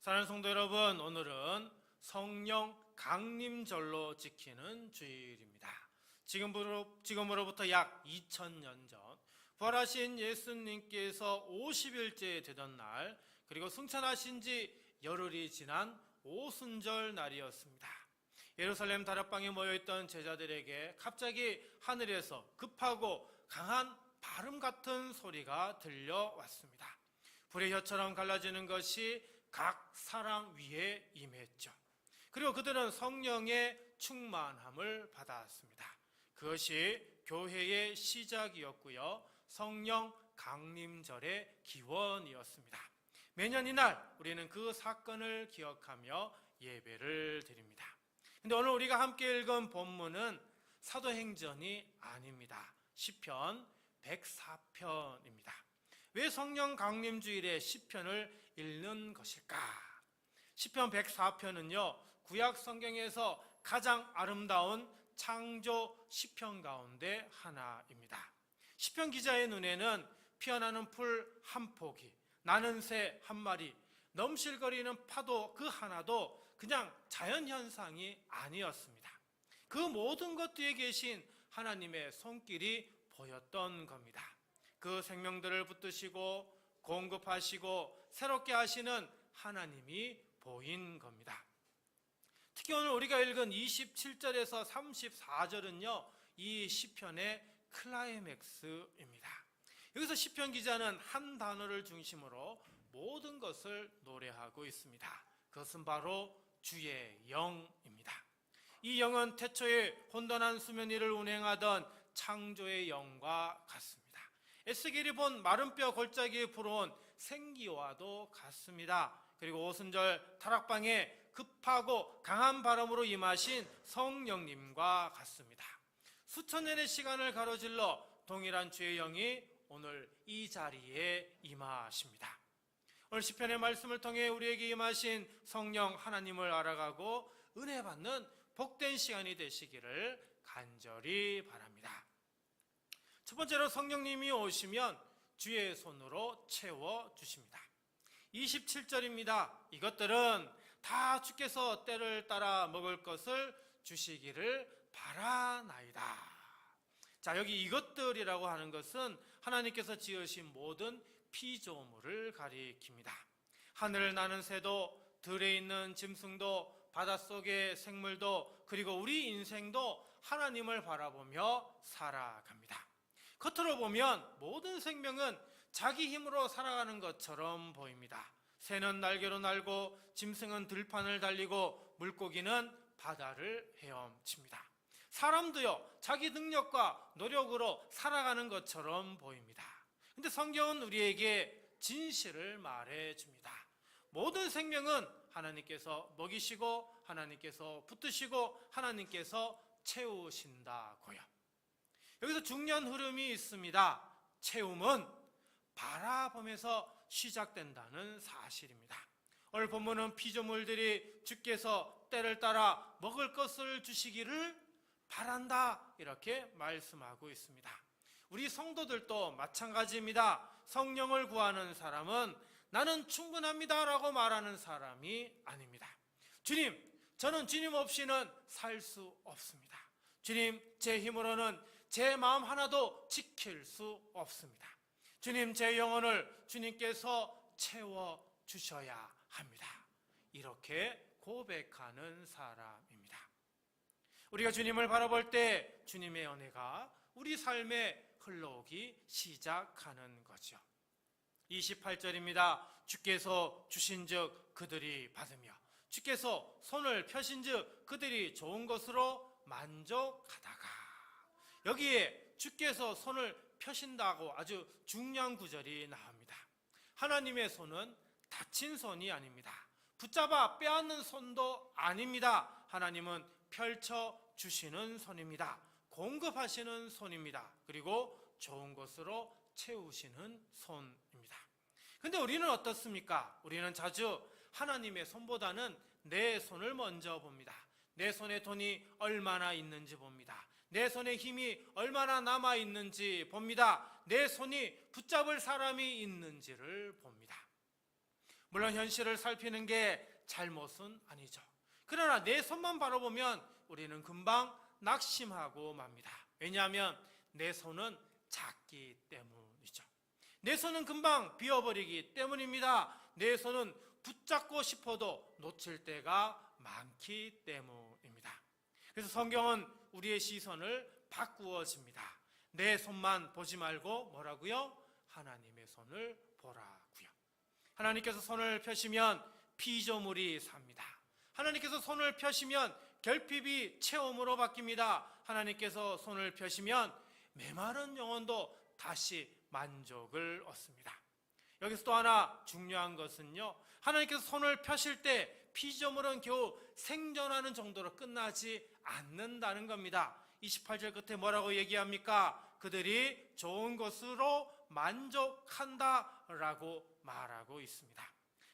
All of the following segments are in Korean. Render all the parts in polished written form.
사랑하는 성도 여러분, 오늘은 성령 강림절로 지키는 주일입니다. 지금으로부터 약 2000년 전 부활하신 예수님께서 50일째 되던 날, 그리고 승천하신 지 열흘이 지난 오순절 날이었습니다. 예루살렘 다락방에 모여있던 제자들에게 갑자기 하늘에서 급하고 강한 바람 같은 소리가 들려왔습니다. 불의 혀처럼 갈라지는 것이 각 사람 위에 임했죠. 그리고 그들은 성령의 충만함을 받았습니다. 그것이 교회의 시작이었고요, 성령 강림절의 기원이었습니다. 매년 이날 우리는 그 사건을 기억하며 예배를 드립니다. 근데 오늘 우리가 함께 읽은 본문은 사도행전이 아닙니다. 시편 104편입니다. 왜 성령 강림주일에 시편을 읽는 것일까? 시편 104편은요, 구약 성경에서 가장 아름다운 창조 시편 가운데 하나입니다. 시편 기자의 눈에는 피어나는 풀 한 포기, 나는 새 한 마리, 넘실거리는 파도 그 하나도 그냥 자연현상이 아니었습니다. 그 모든 것 뒤에 계신 하나님의 손길이 보였던 겁니다. 그 생명들을 붙드시고 공급하시고 새롭게 하시는 하나님이 보인 겁니다. 특히 오늘 우리가 읽은 27절에서 34절은요, 이 시편의 클라이맥스입니다. 여기서 시편 기자는 한 단어를 중심으로 모든 것을 노래하고 있습니다. 그것은 바로 주의 영입니다. 이 영은 태초에 혼돈한 수면 위를 운행하던 창조의 영과 같습니다. 에스겔이 본 마른 뼈 골짜기에 불어온 생기와도 같습니다. 그리고 오순절 타락방에 급하고 강한 바람으로 임하신 성령님과 같습니다. 수천 년의 시간을 가로질러 동일한 주의 영이 오늘 이 자리에 임하십니다. 오늘 시편의 말씀을 통해 우리에게 임하신 성령 하나님을 알아가고 은혜 받는 복된 시간이 되시기를 간절히 바랍니다. 첫 번째로, 성령님이 오시면 주의 손으로 채워주십니다. 27절입니다. 이것들은 다 주께서 때를 따라 먹을 것을 주시기를 바라나이다. 자, 여기 이것들이라고 하는 것은 하나님께서 지으신 모든 피조물을 가리킵니다. 하늘 나는 새도, 들에 있는 짐승도, 바닷속의 생물도, 그리고 우리 인생도 하나님을 바라보며 살아갑니다. 겉으로 보면 모든 생명은 자기 힘으로 살아가는 것처럼 보입니다. 새는 날개로 날고, 짐승은 들판을 달리고, 물고기는 바다를 헤엄칩니다. 사람도요, 자기 능력과 노력으로 살아가는 것처럼 보입니다. 근데 성경은 우리에게 진실을 말해줍니다. 모든 생명은 하나님께서 먹이시고, 하나님께서 붙드시고, 하나님께서 채우신다고요. 여기서 중요한 흐름이 있습니다. 채움은 바라보면서 시작된다는 사실입니다. 오늘 본문은 피조물들이 주께서 때를 따라 먹을 것을 주시기를 바란다, 이렇게 말씀하고 있습니다. 우리 성도들도 마찬가지입니다. 성령을 구하는 사람은 나는 충분합니다 라고 말하는 사람이 아닙니다. 주님, 저는 주님 없이는 살 수 없습니다. 주님, 제 힘으로는 제 마음 하나도 지킬 수 없습니다. 주님, 제 영혼을 주님께서 채워주셔야 합니다. 이렇게 고백하는 사람입니다. 우리가 주님을 바라볼 때 주님의 은혜가 우리 삶에 흘러오기 시작하는 거죠. 28절입니다. 주께서 주신즉 그들이 받으며, 주께서 손을 펴신즉 그들이 좋은 것으로 만족하다가, 여기에 주께서 손을 펴신다고 아주 중요한 구절이 나옵니다. 하나님의 손은 다친 손이 아닙니다. 붙잡아 빼앗는 손도 아닙니다. 하나님은 펼쳐주시는 손입니다. 공급하시는 손입니다. 그리고 좋은 것으로 채우시는 손입니다. 근데 우리는 어떻습니까? 우리는 자주 하나님의 손보다는 내 손을 먼저 봅니다. 내 손에 돈이 얼마나 있는지 봅니다. 내 손에 힘이 얼마나 남아있는지 봅니다. 내 손이 붙잡을 사람이 있는지를 봅니다. 물론 현실을 살피는 게 잘못은 아니죠. 그러나 내 손만 바라보면 우리는 금방 낙심하고 맙니다. 왜냐하면 내 손은 작기 때문이죠. 내 손은 금방 비워버리기 때문입니다. 내 손은 붙잡고 싶어도 놓칠 때가 많기 때문입니다. 그래서 성경은 우리의 시선을 바꾸어집니다. 내 손만 보지 말고 뭐라고요? 하나님의 손을 보라고요. 하나님께서 손을 펴시면 피조물이 삽니다. 하나님께서 손을 펴시면 결핍이 체험으로 바뀝니다. 하나님께서 손을 펴시면 메마른 영혼도 다시 만족을 얻습니다. 여기서 또 하나 중요한 것은요, 하나님께서 손을 펴실 때 피조물은 겨우 생존하는 정도로 끝나지 않는다는 겁니다. 28절 끝에 뭐라고 얘기합니까? 그들이 좋은 것으로 만족한다라고 말하고 있습니다.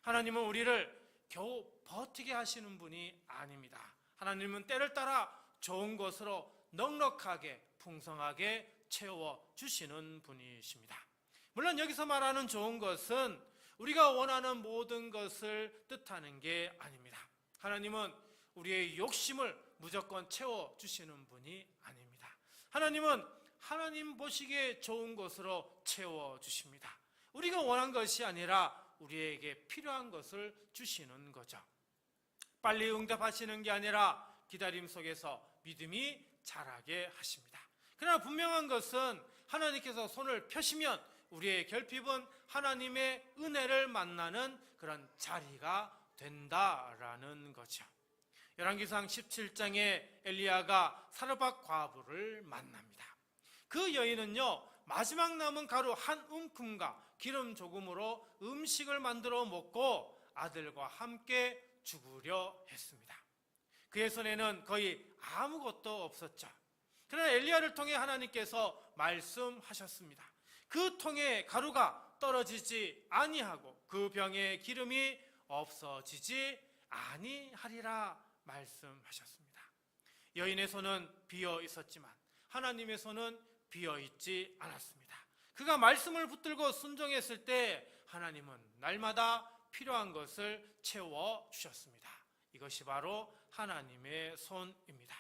하나님은 우리를 겨우 버티게 하시는 분이 아닙니다. 하나님은 때를 따라 좋은 것으로 넉넉하게 풍성하게 채워주시는 분이십니다. 물론 여기서 말하는 좋은 것은 우리가 원하는 모든 것을 뜻하는 게 아닙니다. 하나님은 우리의 욕심을 무조건 채워주시는 분이 아닙니다. 하나님은 하나님 보시기에 좋은 것으로 채워주십니다. 우리가 원한 것이 아니라 우리에게 필요한 것을 주시는 거죠. 빨리 응답하시는 게 아니라 기다림 속에서 믿음이 자라게 하십니다. 그러나 분명한 것은 하나님께서 손을 펴시면 우리의 결핍은 하나님의 은혜를 만나는 그런 자리가 된다라는 거죠. 열왕기상 17장에 엘리야가 사르밧 과부를 만납니다. 그 여인은요, 마지막 남은 가루 한 움큼과 기름 조금으로 음식을 만들어 먹고 아들과 함께 죽으려 했습니다. 그의 손에는 거의 아무것도 없었죠. 그러나 엘리야를 통해 하나님께서 말씀하셨습니다. 그 통에 가루가 떨어지지 아니하고 그 병에 기름이 없어지지 아니하리라 말씀하셨습니다. 여인의 손은 비어 있었지만 하나님의 손은 비어 있지 않았습니다. 그가 말씀을 붙들고 순종했을 때 하나님은 날마다 필요한 것을 채워주셨습니다. 이것이 바로 하나님의 손입니다.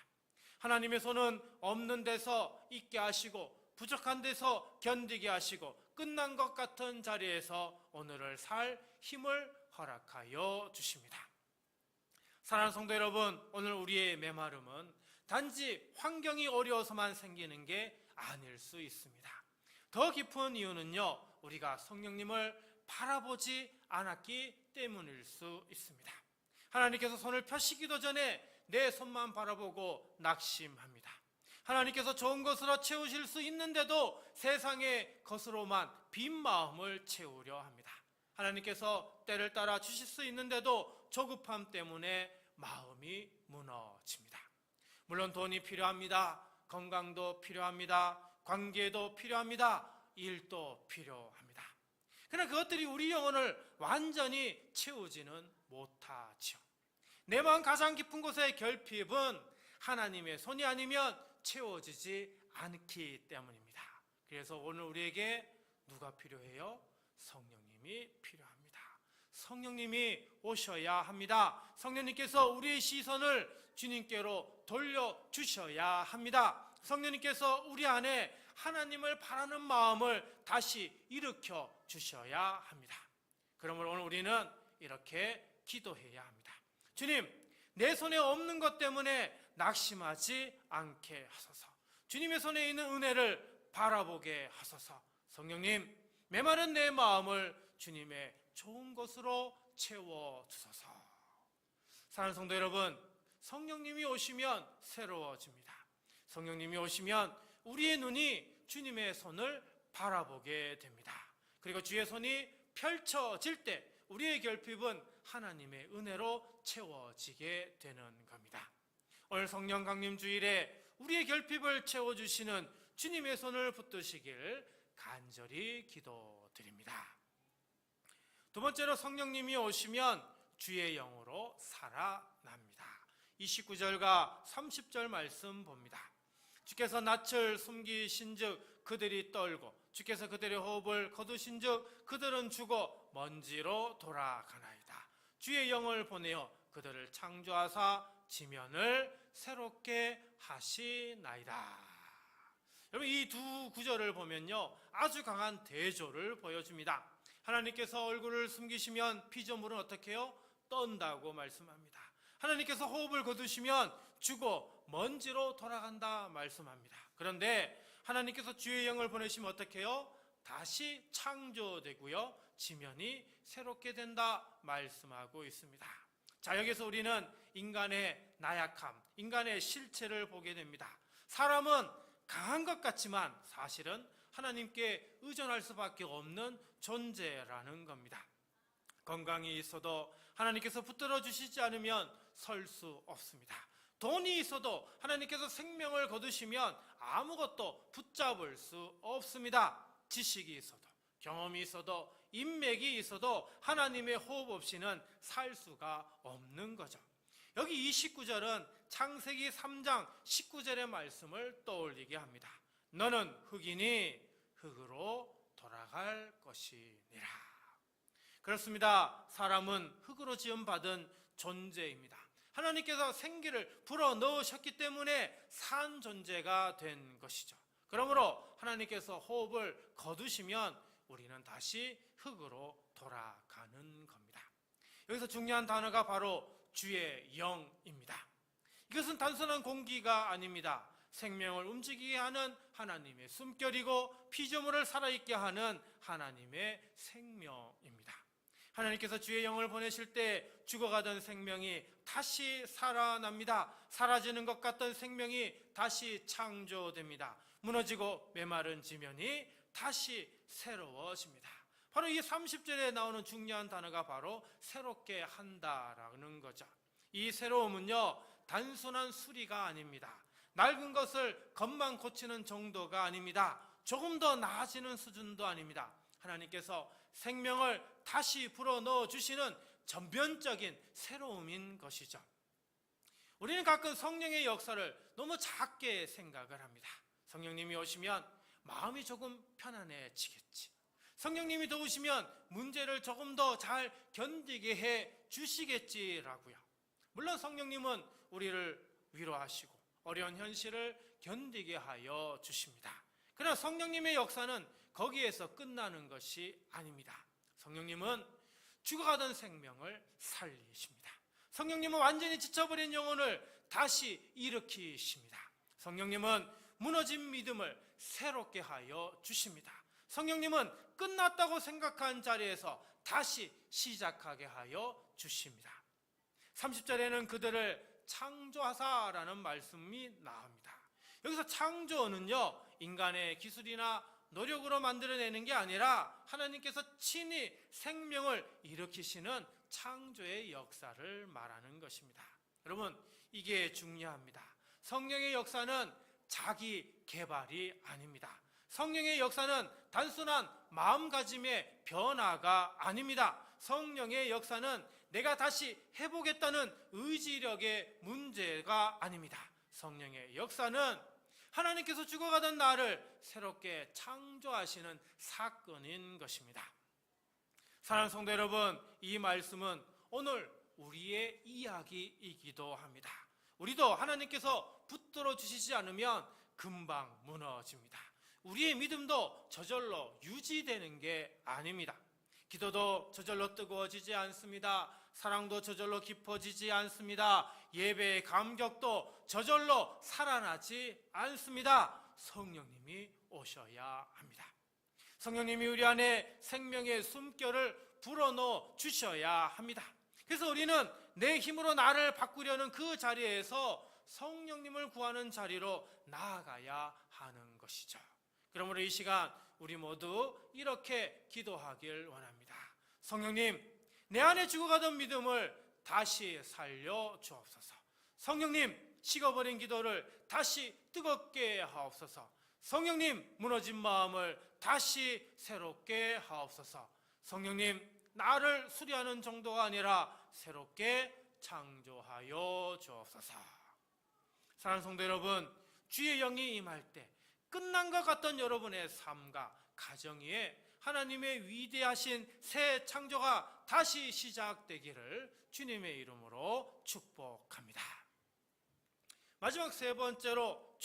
하나님의 손은 없는 데서 있게 하시고 부족한 데서 견디게 하시고 끝난 것 같은 자리에서 오늘을 살 힘을 허락하여 주십니다. 사랑하는 성도 여러분, 오늘 우리의 메마름은 단지 환경이 어려워서만 생기는 게 아닐 수 있습니다. 더 깊은 이유는요, 우리가 성령님을 바라보지 않았기 때문일 수 있습니다. 하나님께서 손을 펴시기도 전에 내 손만 바라보고 낙심합니다. 하나님께서 좋은 것으로 채우실 수 있는데도 세상의 것으로만 빈 마음을 채우려 합니다. 하나님께서 때를 따라 주실 수 있는데도 조급함 때문에 마음이 무너집니다. 물론 돈이 필요합니다. 건강도 필요합니다. 관계도 필요합니다. 일도 필요합니다. 그러나 그것들이 우리 영혼을 완전히 채우지는 못하죠. 내 마음 가장 깊은 곳의 결핍은 하나님의 손이 아니면 채워지지 않기 때문입니다. 그래서 오늘 우리에게 누가 필요해요? 성령님이 필요합니다. 성령님이 오셔야 합니다. 성령님께서 우리의 시선을 주님께로 돌려주셔야 합니다. 성령님께서 우리 안에 하나님을 바라는 마음을 다시 일으켜 주셔야 합니다. 그러므로 오늘 우리는 이렇게 기도해야 합니다. 주님, 내 손에 없는 것 때문에 낙심하지 않게 하소서. 주님의 손에 있는 은혜를 바라보게 하소서. 성령님, 메마른 내 마음을 주님의 좋은 것으로 채워주소서. 사랑하는 성도 여러분, 성령님이 오시면 새로워집니다. 성령님이 오시면 우리의 눈이 주님의 손을 바라보게 됩니다. 그리고 주의 손이 펼쳐질 때 우리의 결핍은 하나님의 은혜로 채워지게 되는 겁니다. 오늘 성령 강림 주일에 우리의 결핍을 채워주시는 주님의 손을 붙드시길 간절히 기도드립니다. 두 번째로 성령님이 오시면 주의 영으로 살아납니다. 29절과 30절 말씀 봅니다. 주께서 낯을 숨기신즉 그들이 떨고 주께서 그들의 호흡을 거두신즉 그들은 죽어 먼지로 돌아가나이다. 주의 영을 보내어 그들을 창조하사 지면을 새롭게 하시나이다. 여러분, 이 두 구절을 보면요, 아주 강한 대조를 보여줍니다. 하나님께서 얼굴을 숨기시면 피조물은 어떻게 해요? 떤다고 말씀합니다. 하나님께서 호흡을 거두시면 죽어 먼지로 돌아간다 말씀합니다. 그런데 하나님께서 주의 영을 보내시면 어떻게 해요? 다시 창조되고요, 지면이 새롭게 된다 말씀하고 있습니다. 자, 여기서 우리는 인간의 나약함, 인간의 실체를 보게 됩니다. 사람은 강한 것 같지만 사실은 하나님께 의존할 수밖에 없는 존재라는 겁니다. 건강이 있어도 하나님께서 붙들어 주시지 않으면 설 수 없습니다. 돈이 있어도 하나님께서 생명을 거두시면 아무것도 붙잡을 수 없습니다. 지식이 있어도, 경험이 있어도, 인맥이 있어도 하나님의 호흡 없이는 살 수가 없는 거죠. 여기 이 19절은 창세기 3장 19절의 말씀을 떠올리게 합니다. 너는 흙이니 흙으로 돌아갈 것이니라. 그렇습니다. 사람은 흙으로 지음받은 존재입니다. 하나님께서 생기를 불어넣으셨기 때문에 산 존재가 된 것이죠. 그러므로 하나님께서 호흡을 거두시면 우리는 다시 흙으로 돌아가는 겁니다. 여기서 중요한 단어가 바로 주의 영입니다. 이것은 단순한 공기가 아닙니다. 생명을 움직이게 하는 하나님의 숨결이고 피조물을 살아있게 하는 하나님의 생명입니다. 하나님께서 주의 영을 보내실 때 죽어가던 생명이 다시 살아납니다. 사라지는 것 같던 생명이 다시 창조됩니다. 무너지고 메마른 지면이 다시 새로워집니다. 바로 이 30절에 나오는 중요한 단어가 바로 새롭게 한다라는 거죠. 이 새로움은요, 단순한 수리가 아닙니다. 낡은 것을 겉만 고치는 정도가 아닙니다. 조금 더 나아지는 수준도 아닙니다. 하나님께서 생명을 다시 불어넣어 주시는 전면적인 새로움인 것이죠. 우리는 가끔 성령의 역사를 너무 작게 생각을 합니다. 성령님이 오시면 마음이 조금 편안해지겠지. 성령님이 도우시면 문제를 조금 더 잘 견디게 해 주시겠지라고요. 물론 성령님은 우리를 위로하시고 어려운 현실을 견디게 하여 주십니다. 그러나 성령님의 역사는 거기에서 끝나는 것이 아닙니다. 성령님은 죽어가던 생명을 살리십니다. 성령님은 완전히 지쳐버린 영혼을 다시 일으키십니다. 성령님은 무너진 믿음을 새롭게 하여 주십니다. 성령님은 끝났다고 생각한 자리에서 다시 시작하게 하여 주십니다. 30절에는 그들을 창조하사라는 말씀이 나옵니다. 여기서 창조는요, 인간의 기술이나 노력으로 만들어내는 게 아니라 하나님께서 친히 생명을 일으키시는 창조의 역사를 말하는 것입니다. 여러분, 이게 중요합니다. 성령의 역사는 자기 개발이 아닙니다. 성령의 역사는 단순한 마음가짐의 변화가 아닙니다. 성령의 역사는 내가 다시 해보겠다는 의지력의 문제가 아닙니다. 성령의 역사는 하나님께서 죽어가던 나를 새롭게 창조하시는 사건인 것입니다. 사랑하는 성도 여러분, 이 말씀은 오늘 우리의 이야기이기도 합니다. 우리도 하나님께서 붙들어 주시지 않으면 금방 무너집니다. 우리의 믿음도 저절로 유지되는 게 아닙니다. 기도도 저절로 뜨거워지지 않습니다. 사랑도 저절로 깊어지지 않습니다. 예배의 감격도 저절로 살아나지 않습니다. 성령님이 오셔야 합니다. 성령님이 우리 안에 생명의 숨결을 불어넣어 주셔야 합니다. 그래서 우리는 내 힘으로 나를 바꾸려는 그 자리에서 성령님을 구하는 자리로 나아가야 하는 것이죠. 그러므로 이 시간 우리 모두 이렇게 기도하길 원합니다. 성령님, 내 안에 죽어가던 믿음을 다시 살려 주옵소서. 성령님, 식어버린 기도를 다시 뜨겁게 하옵소서. 성령님, 무너진 마음을 다시 새롭게 하옵소서. 성령님, 나를 수리하는 정도가 아니라 새롭게 창조하여 주옵소서. 사랑하는 성도 여러분, 주의 영이 임할 때 끝난 것 같던 여러분의 삶과 가정 위에 하나님의 위대하신 새 창조가 다시 시작되기를 주님의 이름으로 축복합니다. 마지막 세 번째로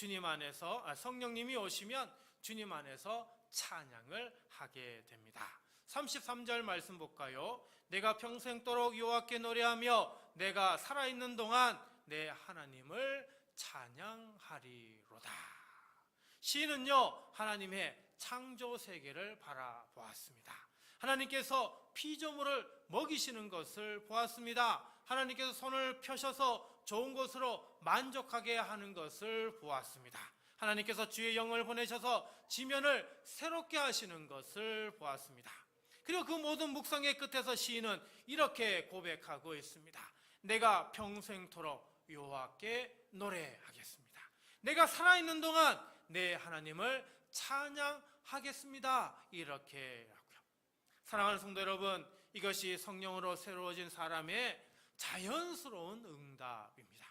성령님이 오시면 주님 안에서 찬양을 하게 됩니다. 33절 말씀 볼까요? 내가 평생도록 여호와께 노래하며 내가 살아있는 동안 내 하나님을 찬양하리로다. 시인은요, 하나님의 창조 세계를 바라보았습니다. 하나님께서 피조물을 먹이시는 것을 보았습니다. 하나님께서 손을 펴셔서 좋은 것으로 만족하게 하는 것을 보았습니다. 하나님께서 주의 영을 보내셔서 지면을 새롭게 하시는 것을 보았습니다. 그리고 그 모든 묵상의 끝에서 시인은 이렇게 고백하고 있습니다. 내가 평생토록 여호와께 노래하겠습니다. 내가 살아있는 동안 내 하나님을 찬양하겠습니다. 이렇게 하고요. 사랑하는 성도 여러분, 이것이 성령으로 새로워진 사람의 자연스러운 응답입니다.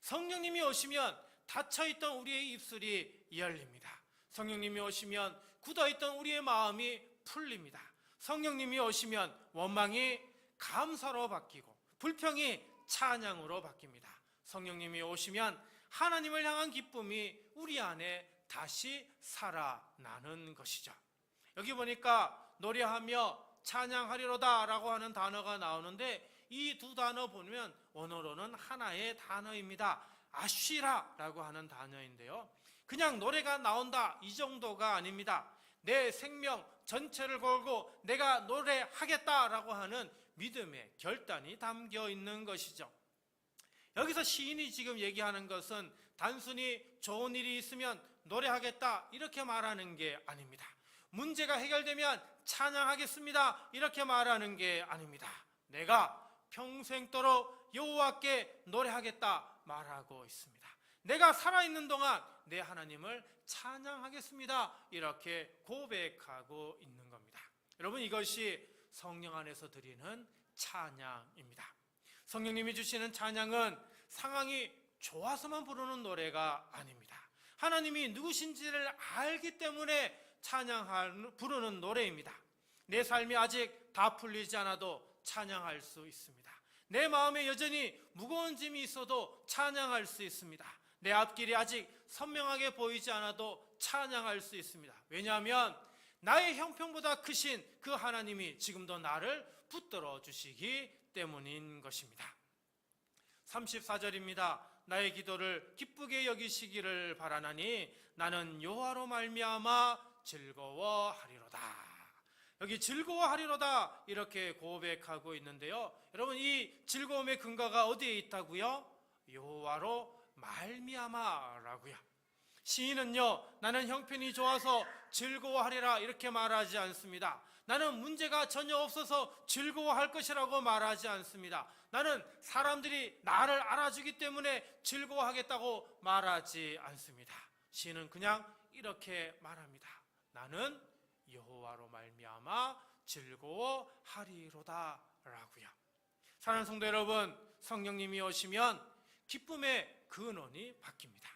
성령님이 오시면 닫혀있던 우리의 입술이 열립니다. 성령님이 오시면 굳어있던 우리의 마음이 풀립니다. 성령님이 오시면 원망이 감사로 바뀌고 불평이 찬양으로 바뀝니다. 성령님이 오시면 하나님을 향한 기쁨이 우리 안에 다시 살아나는 것이죠. 여기 보니까 노래하며 찬양하리로다 라고 하는 단어가 나오는데, 이 두 단어 보면 원어로는 하나의 단어입니다. 아쉬라라고 하는 단어인데요, 그냥 노래가 나온다 이 정도가 아닙니다. 내 생명 전체를 걸고 내가 노래하겠다라고 하는 믿음의 결단이 담겨 있는 것이죠. 여기서 시인이 지금 얘기하는 것은 단순히 좋은 일이 있으면 노래하겠다 이렇게 말하는 게 아닙니다. 문제가 해결되면 찬양하겠습니다 이렇게 말하는 게 아닙니다. 내가 평생도록 여호와께 노래하겠다 말하고 있습니다. 내가 살아있는 동안 내 하나님을 찬양하겠습니다 이렇게 고백하고 있는 겁니다. 여러분, 이것이 성령 안에서 드리는 찬양입니다. 성령님이 주시는 찬양은 상황이 좋아서만 부르는 노래가 아닙니다. 하나님이 누구신지를 알기 때문에 부르는 노래입니다. 내 삶이 아직 다 풀리지 않아도 찬양할 수 있습니다. 내 마음에 여전히 무거운 짐이 있어도 찬양할 수 있습니다. 내 앞길이 아직 선명하게 보이지 않아도 찬양할 수 있습니다. 왜냐하면 나의 형편보다 크신 그 하나님이 지금도 나를 붙들어 주시기 때문인 것입니다. 34절입니다. 나의 기도를 기쁘게 여기시기를 바라나니 나는 여호와로 말미암아 즐거워하리로다. 여기 즐거워하리로다 이렇게 고백하고 있는데요, 여러분, 이 즐거움의 근거가 어디에 있다고요? 여호와로 말미암아라고요. 시인은요, 나는 형편이 좋아서 즐거워하리라 이렇게 말하지 않습니다. 나는 문제가 전혀 없어서 즐거워할 것이라고 말하지 않습니다. 나는 사람들이 나를 알아주기 때문에 즐거워하겠다고 말하지 않습니다. 시인은 그냥 이렇게 말합니다. 나는 여호와로 말미암아 즐거워하리로다 라고요. 사랑하는 성도 여러분, 성령님이 오시면 기쁨의 근원이 바뀝니다.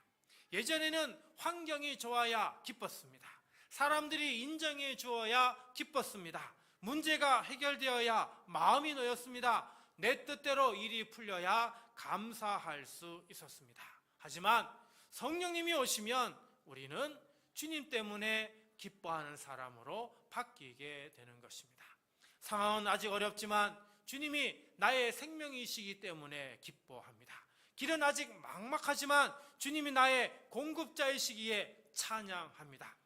예전에는 환경이 좋아야 기뻤습니다. 사람들이 인정해 주어야 기뻤습니다. 문제가 해결되어야 마음이 놓였습니다. 내 뜻대로 일이 풀려야 감사할 수 있었습니다. 하지만 성령님이 오시면 우리는 주님 때문에 기뻐하는 사람으로 바뀌게 되는 것입니다. 상황은 아직 어렵지만 주님이 나의 생명이시기 때문에 기뻐합니다. 길은 아직 막막하지만 주님이 나의 공급자이시기에 찬양합니다.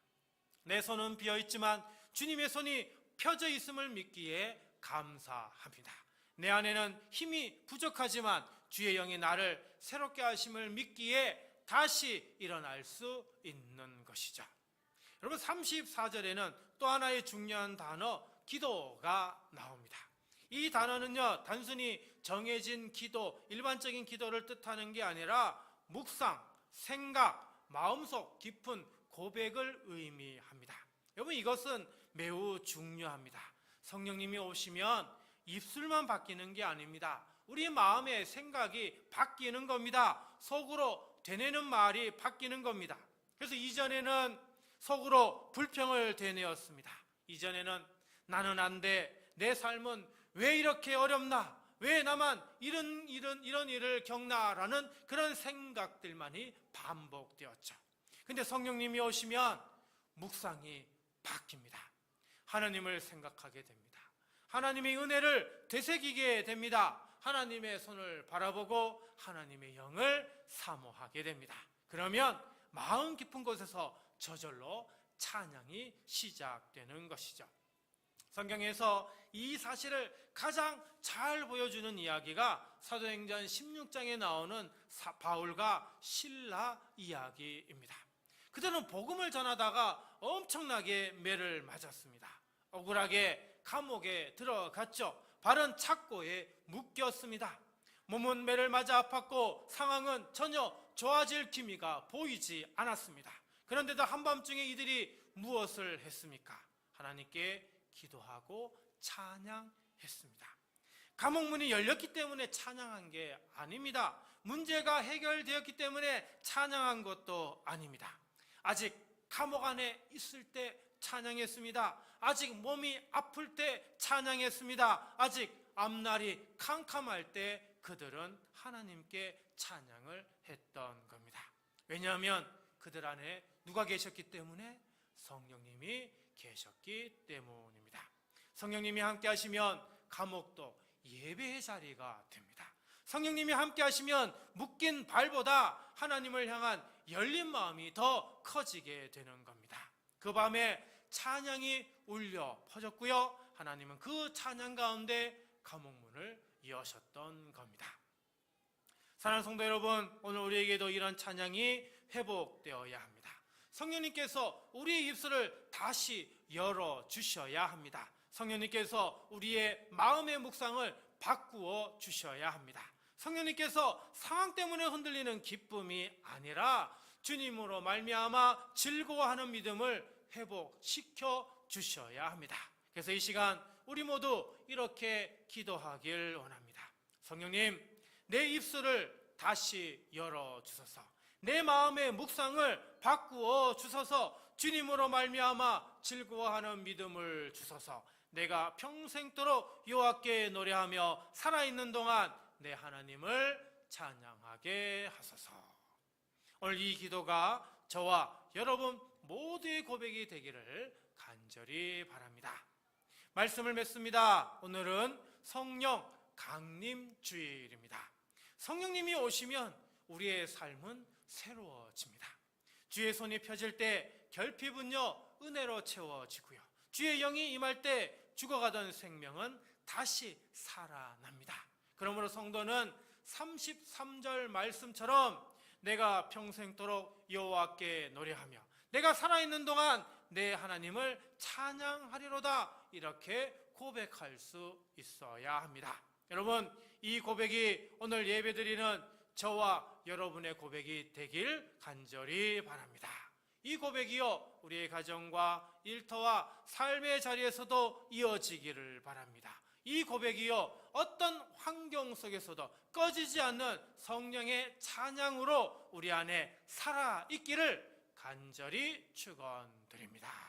내 손은 비어있지만 주님의 손이 펴져 있음을 믿기에 감사합니다. 내 안에는 힘이 부족하지만 주의 영이 나를 새롭게 하심을 믿기에 다시 일어날 수 있는 것이죠. 여러분, 34절에는 또 하나의 중요한 단어 기도가 나옵니다. 이 단어는요, 단순히 정해진 기도, 일반적인 기도를 뜻하는 게 아니라 묵상, 생각, 마음속 깊은 고백을 의미합니다. 여러분, 이것은 매우 중요합니다. 성령님이 오시면 입술만 바뀌는 게 아닙니다. 우리 마음의 생각이 바뀌는 겁니다. 속으로 되뇌는 말이 바뀌는 겁니다. 그래서 이전에는 속으로 불평을 되뇌었습니다. 이전에는 나는 안 돼, 내 삶은 왜 이렇게 어렵나, 왜 나만 이런 일을 겪나라는 그런 생각들만이 반복되었죠. 근데 성령님이 오시면 묵상이 바뀝니다. 하나님을 생각하게 됩니다. 하나님의 은혜를 되새기게 됩니다. 하나님의 손을 바라보고 하나님의 영을 사모하게 됩니다. 그러면 마음 깊은 곳에서 저절로 찬양이 시작되는 것이죠. 성경에서 이 사실을 가장 잘 보여주는 이야기가 사도행전 16장에 나오는 바울과 실라 이야기입니다. 그들은 복음을 전하다가 엄청나게 매를 맞았습니다. 억울하게 감옥에 들어갔죠. 발은 착고에 묶였습니다. 몸은 매를 맞아 아팠고 상황은 전혀 좋아질 기미가 보이지 않았습니다. 그런데도 한밤중에 이들이 무엇을 했습니까? 하나님께 기도하고 찬양했습니다. 감옥문이 열렸기 때문에 찬양한 게 아닙니다. 문제가 해결되었기 때문에 찬양한 것도 아닙니다. 아직 감옥 안에 있을 때 찬양했습니다. 아직 몸이 아플 때 찬양했습니다. 아직 앞날이 캄캄할 때 그들은 하나님께 찬양을 했던 겁니다. 왜냐하면 그들 안에 누가 계셨기 때문에? 성령님이 계셨기 때문입니다. 성령님이 함께 하시면 감옥도 예배의 자리가 됩니다. 성령님이 함께 하시면 묶인 발보다 하나님을 향한 열린 마음이 더 커지게 되는 겁니다. 그 밤에 찬양이 울려 퍼졌고요. 하나님은 그 찬양 가운데 감옥문을 여셨던 겁니다. 사랑하는 성도 여러분, 오늘 우리에게도 이런 찬양이 회복되어야 합니다. 성령님께서 우리의 입술을 다시 열어주셔야 합니다. 성령님께서 우리의 마음의 묵상을 바꾸어 주셔야 합니다. 성령님께서 상황 때문에 흔들리는 기쁨이 아니라 주님으로 말미암아 즐거워하는 믿음을 회복시켜 주셔야 합니다. 그래서 이 시간 우리 모두 이렇게 기도하길 원합니다. 성령님, 내 입술을 다시 열어주소서. 내 마음의 묵상을 바꾸어 주소서. 주님으로 말미암아 즐거워하는 믿음을 주소서. 내가 평생도록 여호와께 노래하며 살아있는 동안 내 하나님을 찬양하게 하소서. 오늘 이 기도가 저와 여러분 모두의 고백이 되기를 간절히 바랍니다. 말씀을 맺습니다. 오늘은 성령 강림 주일입니다. 성령님이 오시면 우리의 삶은 새로워집니다. 주의 손이 펴질 때 결핍은요 은혜로 채워지고요. 주의 영이 임할 때 죽어가던 생명은 다시 살아납니다. 그러므로 성도는 33절 말씀처럼 내가 평생도록 여호와께 노래하며 내가 살아있는 동안 내 하나님을 찬양하리로다, 이렇게 고백할 수 있어야 합니다. 여러분, 이 고백이 오늘 예배드리는 저와 여러분의 고백이 되길 간절히 바랍니다. 이 고백이요 우리의 가정과 일터와 삶의 자리에서도 이어지기를 바랍니다. 이 고백이요 어떤 환경 속에서도 꺼지지 않는 성령의 찬양으로 우리 안에 살아있기를 간절히 축원드립니다.